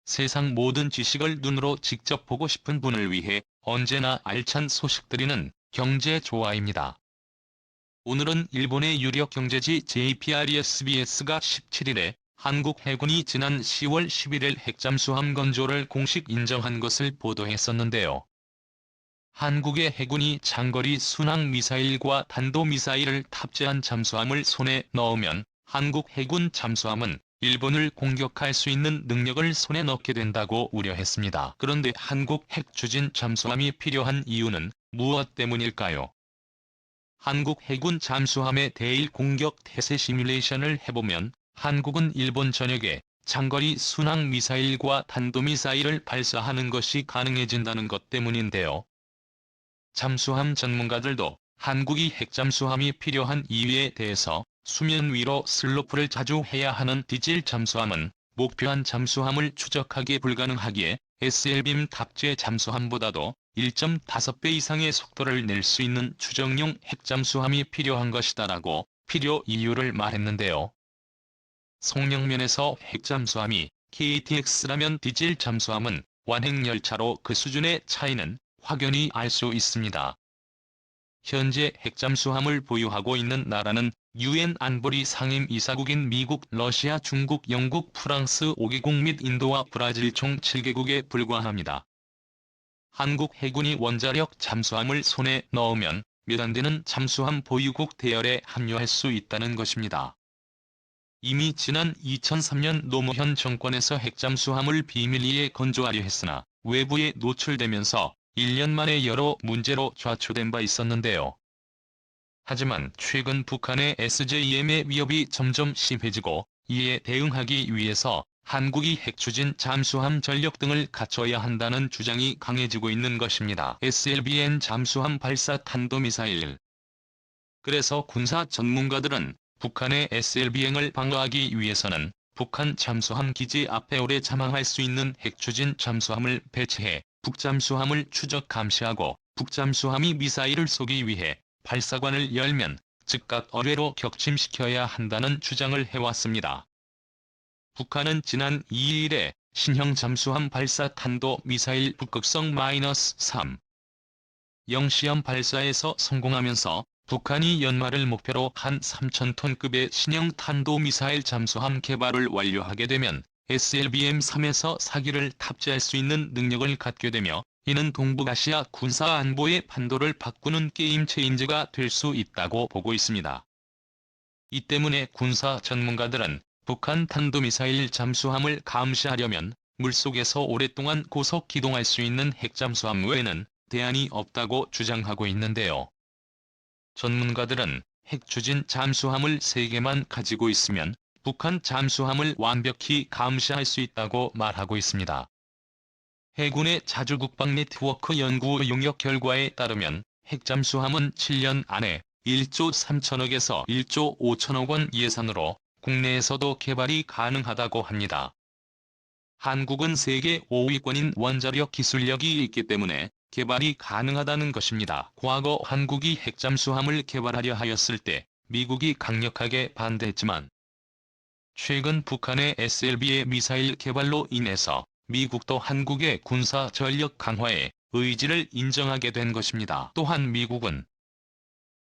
세상 모든 지식을 눈으로 직접 보고 싶은 분을 위해 언제나 알찬 소식들이는 경제조화입니다. 오늘은 일본의 유력 경제지 JPRESBS가 17일에 한국 해군이 지난 10월 11일 핵잠수함 건조를 공식 인정한 것을 보도했었는데요. 한국의 해군이 장거리 순항미사일과 탄도미사일을 탑재한 잠수함을 손에 넣으면 한국 해군 잠수함은 일본을 공격할 수 있는 능력을 손에 넣게 된다고 우려했습니다. 그런데 한국 핵추진 잠수함이 필요한 이유는 무엇 때문일까요? 한국 해군 잠수함의 대일 공격 태세 시뮬레이션을 해보면 한국은 일본 전역에 장거리 순항 미사일과 탄도미사일을 발사하는 것이 가능해진다는 것 때문인데요. 잠수함 전문가들도 한국이 핵잠수함이 필요한 이유에 대해서 수면 위로 슬로프를 자주 해야 하는 디젤 잠수함은 목표한 잠수함을 추적하기 불가능하기에 SLBM 탑재 잠수함보다도 1.5배 이상의 속도를 낼 수 있는 추정용 핵잠수함이 필요한 것이다라고 필요 이유를 말했는데요. 성능면에서 핵잠수함이 KTX라면 디젤 잠수함은 완행열차로 그 수준의 차이는 확연히 알 수 있습니다. 현재 핵잠수함을 보유하고 있는 나라는 UN 안보리 상임이사국인 미국, 러시아, 중국, 영국, 프랑스 5개국 및 인도와 브라질 총 7개국에 불과합니다. 한국 해군이 원자력 잠수함을 손에 넣으면 몇 안 되는 잠수함 보유국 대열에 합류할 수 있다는 것입니다. 이미 지난 2003년 노무현 정권에서 핵잠수함을 비밀리에 건조하려 했으나 외부에 노출되면서 1년 만에 여러 문제로 좌초된 바 있었는데요. 하지만 최근 북한의 SJM의 위협이 점점 심해지고 이에 대응하기 위해서 한국이 핵추진 잠수함 전력 등을 갖춰야 한다는 주장이 강해지고 있는 것입니다. SLBM 잠수함 발사 탄도미사일. 그래서 군사 전문가들은 북한의 SLBM을 방어하기 위해서는 북한 잠수함 기지 앞에 오래 잠항할 수 있는 핵추진 잠수함을 배치해 북잠수함을 추적 감시하고 북잠수함이 미사일을 쏘기 위해 발사관을 열면 즉각 어뢰로 격침시켜야 한다는 주장을 해왔습니다. 북한은 지난 2일에 신형 잠수함 발사 탄도 미사일 북극성 -3 0시험 발사에서 성공하면서 북한이 연말을 목표로 한 3,000톤급의 신형 탄도미사일 잠수함 개발을 완료하게 되면 SLBM-3에서 4기를 탑재할 수 있는 능력을 갖게 되며 이는 동북아시아 군사안보의 판도를 바꾸는 게임 체인저가 될 수 있다고 보고 있습니다. 이 때문에 군사 전문가들은 북한 탄도미사일 잠수함을 감시하려면 물속에서 오랫동안 고속 기동할 수 있는 핵잠수함 외에는 대안이 없다고 주장하고 있는데요. 전문가들은 핵추진 잠수함을 3개만 가지고 있으면 북한 잠수함을 완벽히 감시할 수 있다고 말하고 있습니다. 해군의 자주국방 네트워크 연구 용역 결과에 따르면 핵잠수함은 7년 안에 1조 3천억에서 1조 5천억 원 예산으로 국내에서도 개발이 가능하다고 합니다. 한국은 세계 5위권인 원자력 기술력이 있기 때문에 개발이 가능하다는 것입니다. 과거 한국이 핵잠수함을 개발하려 하였을 때 미국이 강력하게 반대했지만 최근 북한의 SLB의 미사일 개발로 인해서 미국도 한국의 군사 전력 강화에 의지를 인정하게 된 것입니다. 또한 미국은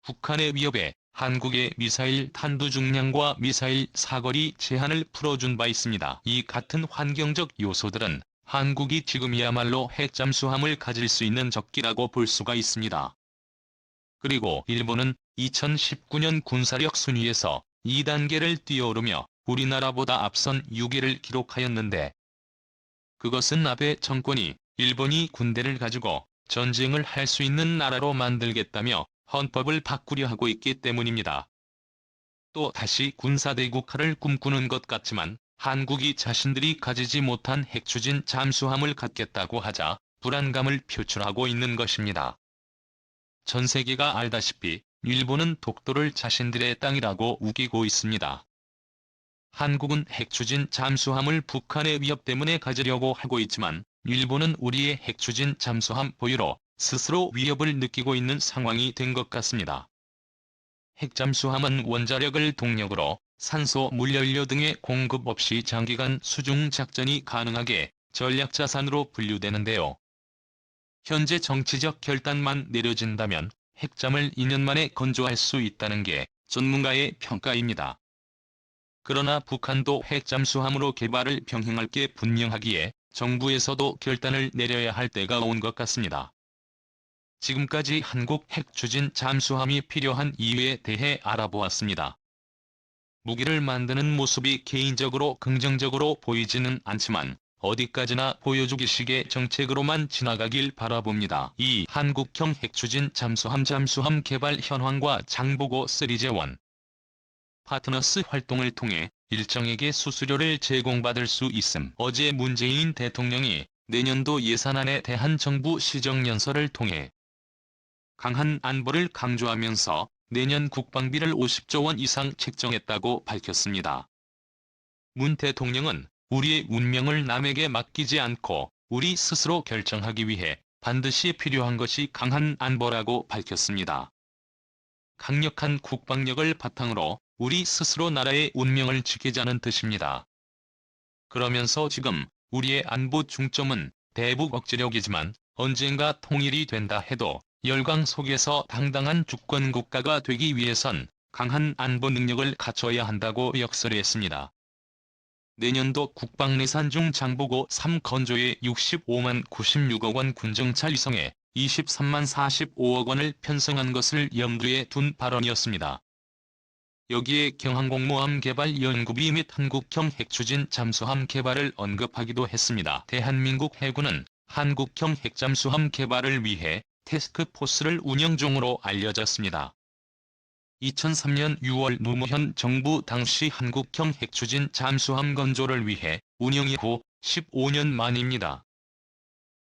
북한의 위협에 한국의 미사일 탄두 중량과 미사일 사거리 제한을 풀어준 바 있습니다. 이 같은 환경적 요소들은 한국이 지금이야말로 핵잠수함을 가질 수 있는 적기라고 볼 수가 있습니다. 그리고 일본은 2019년 군사력 순위에서 2단계를 뛰어오르며 우리나라보다 앞선 6위를 기록하였는데 그것은 아베 정권이 일본이 군대를 가지고 전쟁을 할 수 있는 나라로 만들겠다며 헌법을 바꾸려 하고 있기 때문입니다. 또 다시 군사대국화를 꿈꾸는 것 같지만 한국이 자신들이 가지지 못한 핵추진 잠수함을 갖겠다고 하자 불안감을 표출하고 있는 것입니다. 전 세계가 알다시피 일본은 독도를 자신들의 땅이라고 우기고 있습니다. 한국은 핵추진 잠수함을 북한의 위협 때문에 가지려고 하고 있지만 일본은 우리의 핵추진 잠수함 보유로 스스로 위협을 느끼고 있는 상황이 된 것 같습니다. 핵잠수함은 원자력을 동력으로 산소, 물연료 등의 공급 없이 장기간 수중 작전이 가능하게 전략자산으로 분류되는데요. 현재 정치적 결단만 내려진다면 핵잠을 2년 만에 건조할 수 있다는 게 전문가의 평가입니다. 그러나 북한도 핵잠수함으로 개발을 병행할 게 분명하기에 정부에서도 결단을 내려야 할 때가 온 것 같습니다. 지금까지 한국 핵추진 잠수함이 필요한 이유에 대해 알아보았습니다. 무기를 만드는 모습이 개인적으로 긍정적으로 보이지는 않지만 어디까지나 보여주기식의 정책으로만 지나가길 바라봅니다. 2. 한국형 핵추진 잠수함 개발 현황과 장보고 시리즈1. 파트너스 활동을 통해 일정에게 수수료를 제공받을 수 있음. 어제 문재인 대통령이 내년도 예산안에 대한 정부 시정연설을 통해 강한 안보를 강조하면서 내년 국방비를 50조 원 이상 책정했다고 밝혔습니다. 문 대통령은 우리의 운명을 남에게 맡기지 않고 우리 스스로 결정하기 위해 반드시 필요한 것이 강한 안보라고 밝혔습니다. 강력한 국방력을 바탕으로 우리 스스로 나라의 운명을 지키자는 뜻입니다. 그러면서 지금 우리의 안보 중점은 대북 억제력이지만 언젠가 통일이 된다 해도 열강 속에서 당당한 주권 국가가 되기 위해선 강한 안보 능력을 갖춰야 한다고 역설했습니다. 내년도 국방예산 중 장보고 3 건조에 65만 96억 원 군정차 위성에 23만 45억 원을 편성한 것을 염두에 둔 발언이었습니다. 여기에 경항공모함 개발 연구비 및 한국형 핵추진 잠수함 개발을 언급하기도 했습니다. 대한민국 해군은 한국형 핵잠수함 개발을 위해 태스크포스를 운영 중으로 알려졌습니다. 2003년 6월 노무현 정부 당시 한국형 핵추진 잠수함 건조를 위해 운영 이후 15년 만입니다.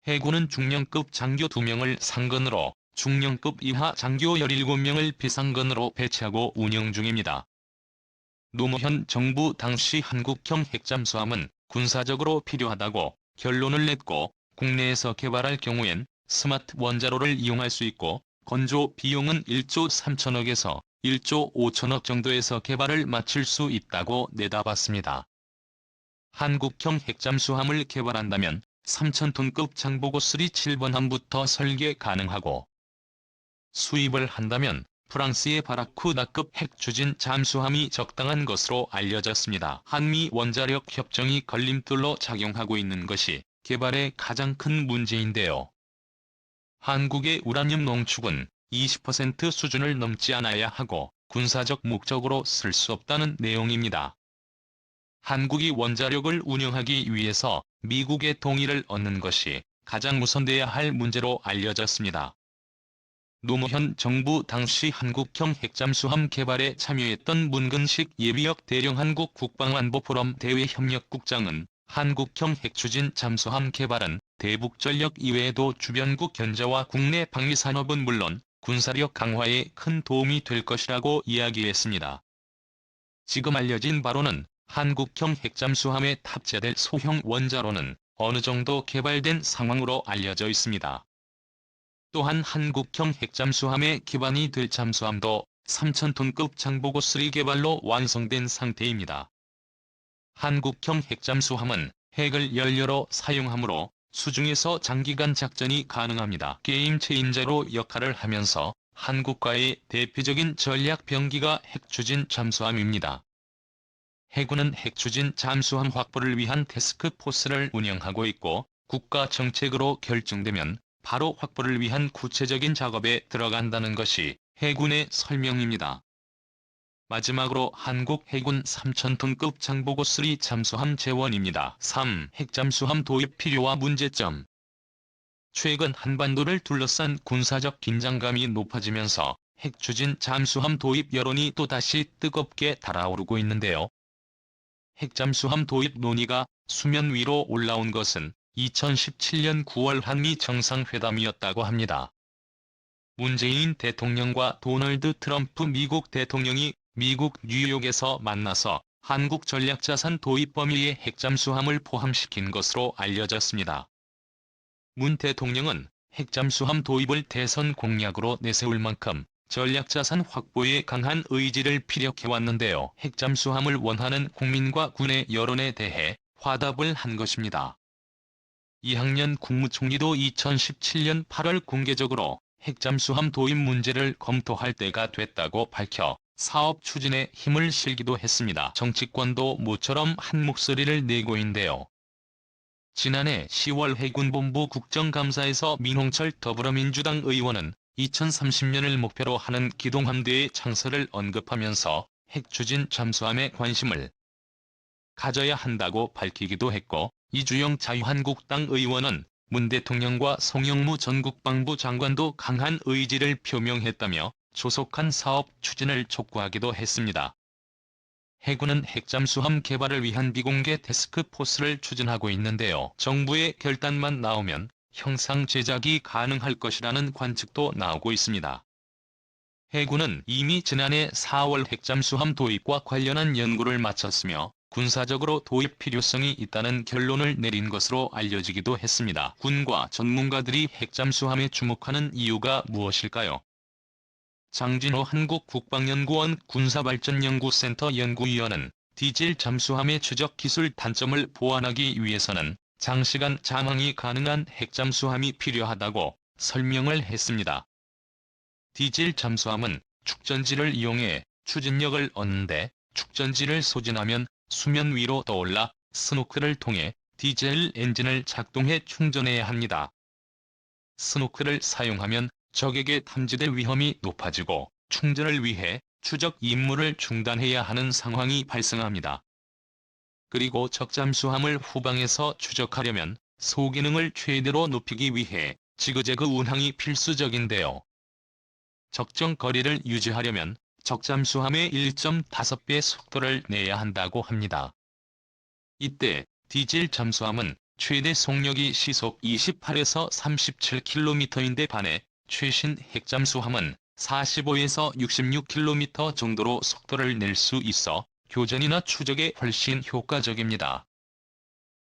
해군은 중령급 장교 2명을 상건으로 중령급 이하 장교 17명을 비상건으로 배치하고 운영 중입니다. 노무현 정부 당시 한국형 핵잠수함은 군사적으로 필요하다고 결론을 냈고 국내에서 개발할 경우엔 스마트 원자로를 이용할 수 있고 건조 비용은 1조 3천억에서 1조 5천억 정도에서 개발을 마칠 수 있다고 내다봤습니다. 한국형 핵잠수함을 개발한다면 3,000톤급 장보고 3 7번함부터 설계 가능하고 수입을 한다면 프랑스의 바라쿠다급 핵추진 잠수함이 적당한 것으로 알려졌습니다. 한미 원자력 협정이 걸림돌로 작용하고 있는 것이 개발의 가장 큰 문제인데요. 한국의 우라늄 농축은 20% 수준을 넘지 않아야 하고 군사적 목적으로 쓸 수 없다는 내용입니다. 한국이 원자력을 운영하기 위해서 미국의 동의를 얻는 것이 가장 우선돼야 할 문제로 알려졌습니다. 노무현 정부 당시 한국형 핵잠수함 개발에 참여했던 문근식 예비역 대령 한국 국방안보포럼 대외협력국장은 한국형 핵추진 잠수함 개발은 대북전력 이외에도 주변국 견제와 국내 방위산업은 물론 군사력 강화에 큰 도움이 될 것이라고 이야기했습니다. 지금 알려진 바로는 한국형 핵잠수함에 탑재될 소형 원자로는 어느 정도 개발된 상황으로 알려져 있습니다. 또한 한국형 핵잠수함의 기반이 될 잠수함도 3,000톤급 장보고 3 개발로 완성된 상태입니다. 한국형 핵잠수함은 핵을 연료로 사용하므로 수중에서 장기간 작전이 가능합니다. 게임 체인저로 역할을 하면서 한국과의 대표적인 전략 병기가 핵추진 잠수함입니다. 해군은 핵추진 잠수함 확보를 위한 태스크포스를 운영하고 있고 국가 정책으로 결정되면 바로 확보를 위한 구체적인 작업에 들어간다는 것이 해군의 설명입니다. 마지막으로 한국 해군 3,000톤급 장보고 3 잠수함 재원입니다. 3. 핵잠수함 도입 필요와 문제점. 최근 한반도를 둘러싼 군사적 긴장감이 높아지면서 핵추진 잠수함 도입 여론이 또다시 뜨겁게 달아오르고 있는데요. 핵잠수함 도입 논의가 수면 위로 올라온 것은 2017년 9월 한미 정상회담이었다고 합니다. 문재인 대통령과 도널드 트럼프 미국 대통령이 미국 뉴욕에서 만나서 한국 전략자산 도입 범위에 핵잠수함을 포함시킨 것으로 알려졌습니다. 문 대통령은 핵잠수함 도입을 대선 공약으로 내세울 만큼 전략자산 확보에 강한 의지를 피력해왔는데요. 핵잠수함을 원하는 국민과 군의 여론에 대해 화답을 한 것입니다. 이학년 국무총리도 2017년 8월 공개적으로 핵잠수함 도입 문제를 검토할 때가 됐다고 밝혀 사업 추진에 힘을 실기도 했습니다. 정치권도 모처럼 한 목소리를 내고 있는데요. 지난해 10월 해군본부 국정감사에서 민홍철 더불어민주당 의원은 2030년을 목표로 하는 기동함대의 창설을 언급하면서 핵추진 잠수함에 관심을 가져야 한다고 밝히기도 했고, 이주영 자유한국당 의원은 문 대통령과 송영무 전 국방부 장관도 강한 의지를 표명했다며 조속한 사업 추진을 촉구하기도 했습니다. 해군은 핵잠수함 개발을 위한 비공개 태스크포스를 추진하고 있는데요. 정부의 결단만 나오면 형상 제작이 가능할 것이라는 관측도 나오고 있습니다. 해군은 이미 지난해 4월 핵잠수함 도입과 관련한 연구를 마쳤으며 군사적으로 도입 필요성이 있다는 결론을 내린 것으로 알려지기도 했습니다. 군과 전문가들이 핵잠수함에 주목하는 이유가 무엇일까요? 장진호 한국국방연구원 군사발전연구센터 연구위원은 디젤 잠수함의 추적 기술 단점을 보완하기 위해서는 장시간 장항이 가능한 핵잠수함이 필요하다고 설명을 했습니다. 디젤 잠수함은 축전지를 이용해 추진력을 얻는데, 축전지를 소진하면 수면 위로 떠올라 스노클을 통해 디젤 엔진을 작동해 충전해야 합니다. 스노클을 사용하면 적에게 탐지될 위험이 높아지고 충전을 위해 추적 임무를 중단해야 하는 상황이 발생합니다. 그리고 적잠수함을 후방에서 추적하려면 소기능을 최대로 높이기 위해 지그재그 운항이 필수적인데요. 적정 거리를 유지하려면 적잠수함의 1.5배 속도를 내야 한다고 합니다. 이때 디젤 잠수함은 최대 속력이 시속 28에서 37km인데 반해 최신 핵잠수함은 45에서 66km 정도로 속도를 낼 수 있어 교전이나 추적에 훨씬 효과적입니다.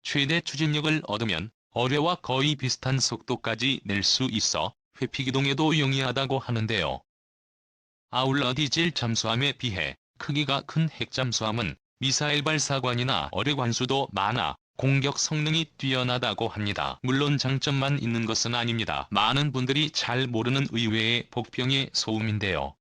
최대 추진력을 얻으면 어뢰와 거의 비슷한 속도까지 낼 수 있어 회피기동에도 용이하다고 하는데요. 아울러 디젤 잠수함에 비해 크기가 큰 핵잠수함은 미사일 발사관이나 어뢰 관수도 많아 공격 성능이 뛰어나다고 합니다. 물론 장점만 있는 것은 아닙니다. 많은 분들이 잘 모르는 의외의 복병의 소음인데요.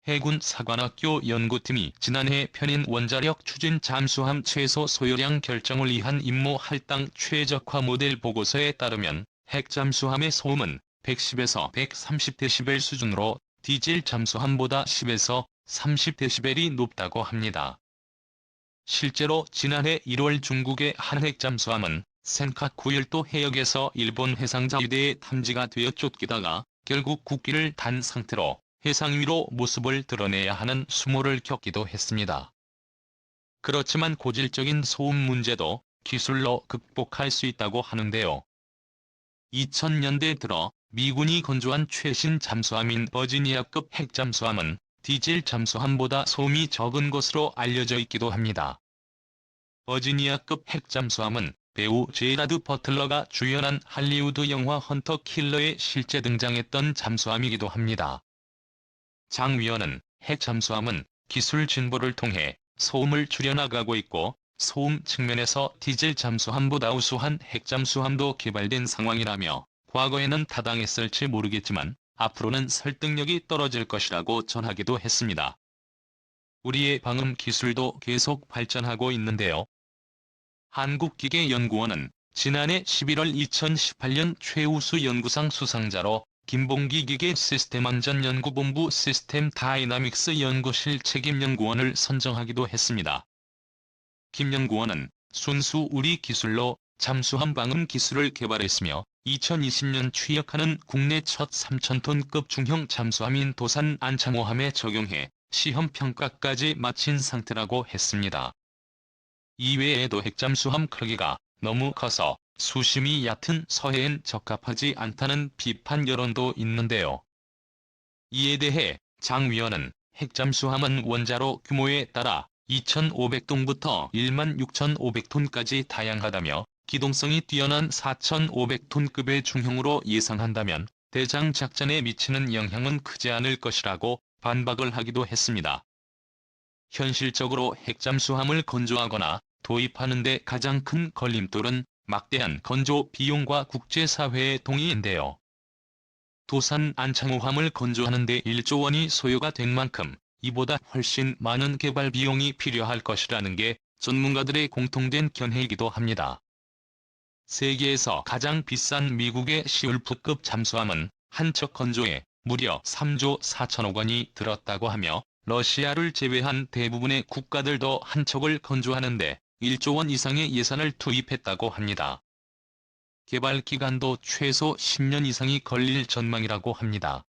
해군 사관학교 연구팀이 지난해 펴낸 원자력 추진 잠수함 최소 소요량 결정을 위한 임무 할당 최적화 모델 보고서에 따르면 핵잠수함의 소음은 110에서 130dB 수준으로 디젤 잠수함보다 10에서 30dB이 높다고 합니다. 실제로 지난해 1월 중국의 한 핵잠수함은 센카쿠열도 해역에서 일본 해상자위대에 탐지가 되어 쫓기다가 결국 국기를 단 상태로 해상 위로 모습을 드러내야 하는 수모를 겪기도 했습니다. 그렇지만 고질적인 소음 문제도 기술로 극복할 수 있다고 하는데요. 2000년대 들어 미군이 건조한 최신 잠수함인 버지니아급 핵잠수함은 디젤 잠수함보다 소음이 적은 것으로 알려져 있기도 합니다. 버지니아급 핵잠수함은 배우 제라드 버틀러가 주연한 할리우드 영화 헌터 킬러에 실제 등장했던 잠수함이기도 합니다. 장 위원은 핵잠수함은 기술 진보를 통해 소음을 줄여나가고 있고, 소음 측면에서 디젤 잠수함보다 우수한 핵잠수함도 개발된 상황이라며 과거에는 타당했을지 모르겠지만 앞으로는 설득력이 떨어질 것이라고 전하기도 했습니다. 우리의 방음 기술도 계속 발전하고 있는데요. 한국기계연구원은 지난해 11월 2018년 최우수 연구상 수상자로 김봉기 기계시스템안전연구본부 시스템 다이나믹스 연구실 책임연구원을 선정하기도 했습니다. 김 연구원은 순수 우리 기술로 잠수함 방음 기술을 개발했으며 2020년 취역하는 국내 첫 3,000톤급 중형 잠수함인 도산 안창호함에 적용해 시험 평가까지 마친 상태라고 했습니다. 이외에도 핵잠수함 크기가 너무 커서 수심이 얕은 서해엔 적합하지 않다는 비판 여론도 있는데요. 이에 대해 장 위원은 핵잠수함은 원자로 규모에 따라 2,500톤부터 16,500톤까지 다양하다며 기동성이 뛰어난 4,500톤급의 중형으로 예상한다면 대장 작전에 미치는 영향은 크지 않을 것이라고 반박을 하기도 했습니다. 현실적으로 핵잠수함을 건조하거나 도입하는 데 가장 큰 걸림돌은 막대한 건조 비용과 국제사회의 동의인데요. 도산 안창호함을 건조하는 데 1조 원이 소요가 된 만큼 이보다 훨씬 많은 개발 비용이 필요할 것이라는 게 전문가들의 공통된 견해이기도 합니다. 세계에서 가장 비싼 미국의 시울프급 잠수함은 한 척 건조에 무려 3조 4천억 원이 들었다고 하며 러시아를 제외한 대부분의 국가들도 한 척을 건조하는 데 1조 원 이상의 예산을 투입했다고 합니다. 개발 기간도 최소 10년 이상이 걸릴 전망이라고 합니다.